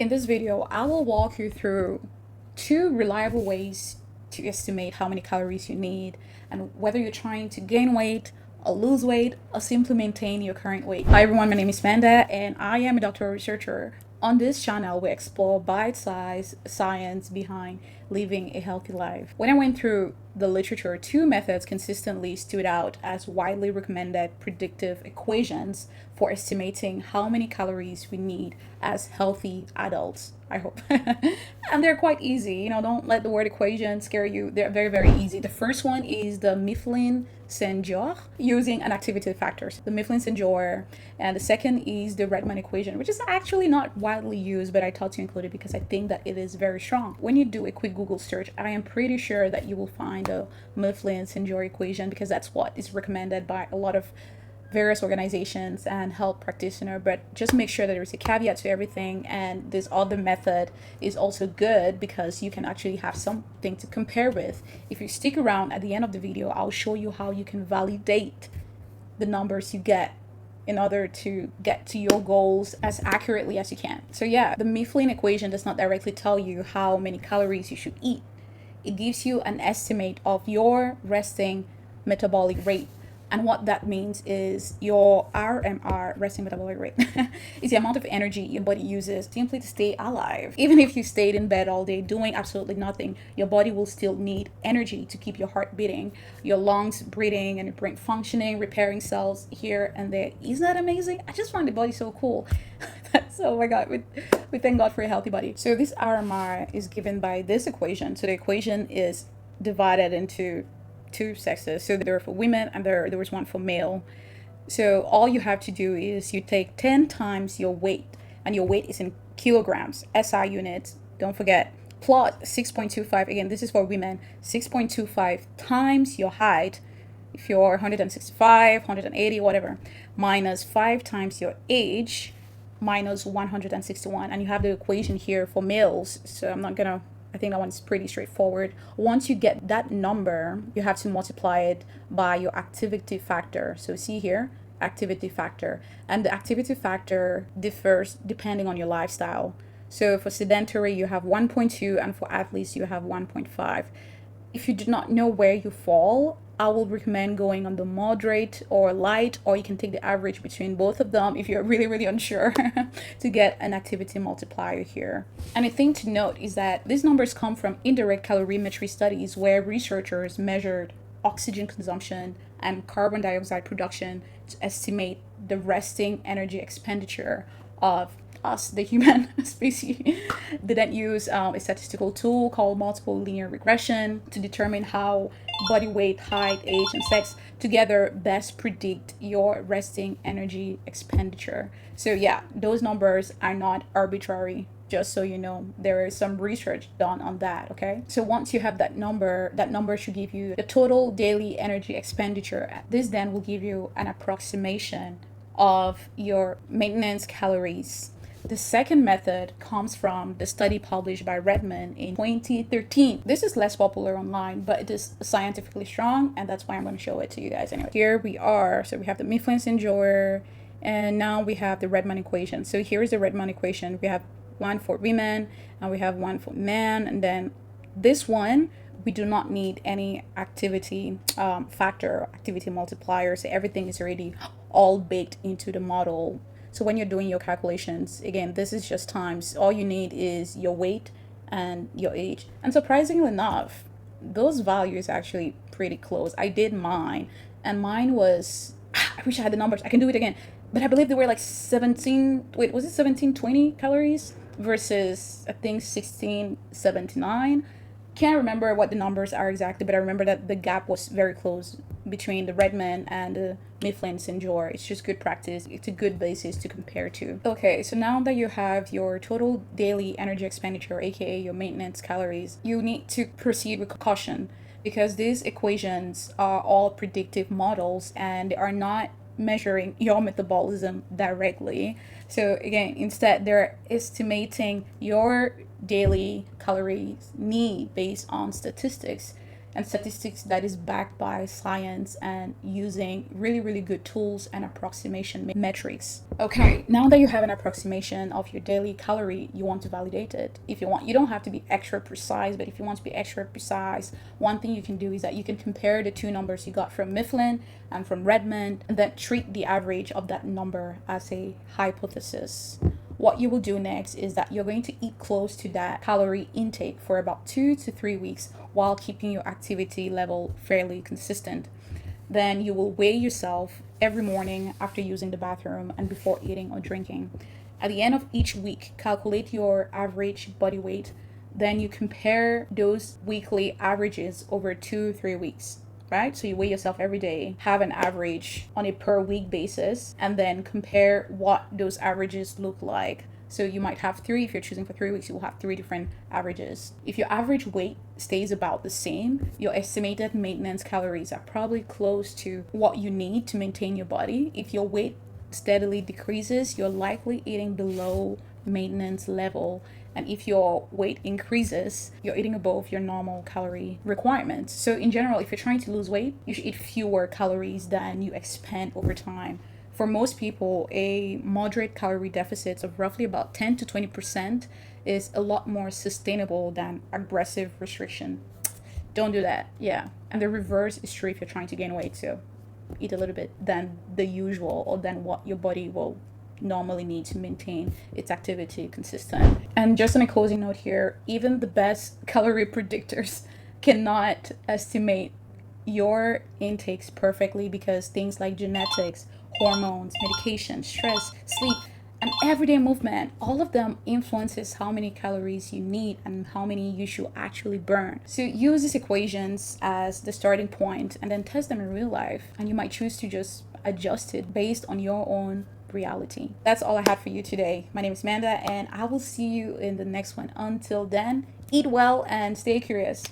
In this video, I will walk you through 2 reliable ways to estimate how many calories you need and whether you're trying to gain weight or lose weight or simply maintain your current weight. Hi everyone, my name is Manda and I am a doctoral researcher. On this channel, we explore bite-sized science behind living a healthy life. When I went through the literature, 2 methods consistently stood out as widely recommended predictive equations for estimating how many calories we need as healthy adults, I hope. And they're quite easy. Don't let the word equation scare you. They're very, very easy. The first one is the Mifflin-St Jeor using an activity factors. The Mifflin-St Jeor. And the second is the Redman equation, which is actually not widely used, but I thought to include it because I think that it is very strong. When you do a quick Google search, I am pretty sure that you will find the Mifflin-St Jeor equation because that's what is recommended by a lot of various organizations and health practitioner. But just make sure that there is a caveat to everything, and this other method is also good because you can actually have something to compare with. If you stick around at the end of the video, I'll show you how you can validate the numbers you get in order to get to your goals as accurately as you can. So yeah, the Mifflin equation does not directly tell you how many calories you should eat. It gives you an estimate of your resting metabolic rate. And what that means is your RMR, resting metabolic rate, is the amount of energy your body uses simply to stay alive. Even if you stayed in bed all day doing absolutely nothing, your body will still need energy to keep your heart beating, your lungs breathing, and your brain functioning, repairing cells here and there. Isn't that amazing? I just find the body so cool. Oh my God, we thank God for a healthy body. So this RMR is given by this equation. So the equation is divided into 2 sexes. So there are for women and there was one for male. So all you have to do is you take 10 times your weight, and your weight is in kilograms, SI units, don't forget, plus 6.25. Again, this is for women. 6.25 times your height, if you're 165, 180, whatever, minus 5 times your age, minus 161. And you have the equation here for males. So I think that one's pretty straightforward. Once you get that number, you have to multiply it by your activity factor. So see here, activity factor. And the activity factor differs depending on your lifestyle. So for sedentary, you have 1.2, and for athletes, you have 1.5. If you do not know where you fall, I will recommend going on the moderate or light, or you can take the average between both of them if you're really, really unsure to get an activity multiplier here. And a thing to note is that these numbers come from indirect calorimetry studies where researchers measured oxygen consumption and carbon dioxide production to estimate the resting energy expenditure of us, the human species. They then use a statistical tool called multiple linear regression to determine how body weight, height, age, and sex together best predict your resting energy expenditure. So yeah, those numbers are not arbitrary. Just so you know, there is some research done on that, okay? So once you have that number should give you the total daily energy expenditure. This then will give you an approximation of your maintenance calories. The second method comes from the study published by Redman in 2013. This is less popular online, but it is scientifically strong, and that's why I'm going to show it to you guys anyway. Here we are. So we have the Mifflin-St Jeor, and now we have the Redman equation. So here is the Redman equation. We have one for women, and we have one for men, and then this one, we do not need any activity factor, activity multiplier. So everything is already all baked into the model. So when you're doing your calculations, again, this is just times. All you need is your weight and your age. And surprisingly enough, those values are actually pretty close. I did mine, and mine was, I wish I had the numbers. I can do it again. But I believe they were like 1720 calories versus, I think, 1679. Can't remember what the numbers are exactly, but I remember that the gap was very close between the Redman and the Mifflin-St Jeor. It's just good practice. It's a good basis to compare to. Okay, so now that you have your total daily energy expenditure, aka your maintenance calories, you need to proceed with caution because these equations are all predictive models and they are not measuring your metabolism directly. So again, instead they're estimating your daily calories need based on statistics. and statistics that is backed by science and using really, really good tools and approximation metrics. Okay, now that you have an approximation of your daily calorie, you want to validate it. If you want, you don't have to be extra precise, but if you want to be extra precise, one thing you can do is that you can compare the two numbers you got from Mifflin and from Redman, and then treat the average of that number as a hypothesis. What you will do next is that you're going to eat close to that calorie intake for about 2 to 3 weeks while keeping your activity level fairly consistent. Then you will weigh yourself every morning after using the bathroom and before eating or drinking. At the end of each week, calculate your average body weight. Then you compare those weekly averages over 2-3 weeks. Right? So you weigh yourself every day, have an average on a per week basis, and then compare what those averages look like. So you might have three, if you're choosing for 3 weeks, you will have 3 different averages. If your average weight stays about the same, your estimated maintenance calories are probably close to what you need to maintain your body. If your weight steadily decreases, you're likely eating below maintenance level, and if your weight increases, you're eating above your normal calorie requirements. So in general, if you're trying to lose weight, you should eat fewer calories than you expend over time. For most people, a moderate calorie deficit of roughly about 10 to 20% is a lot more sustainable than aggressive restriction. Don't do that. Yeah. And the reverse is true if you're trying to gain weight too. Eat a little bit than the usual or than what your body will normally need to maintain its activity consistent. And just on a closing note here, even the best calorie predictors cannot estimate your intakes perfectly, because things like genetics, hormones, medication, stress, sleep, and everyday movement, all of them influences how many calories you need and how many you should actually burn. So use these equations as the starting point and then test them in real life, and you might choose to just adjust it based on your own reality. That's all I had for you today. My name is Amanda, and I will see you in the next one. Until then, eat well and stay curious.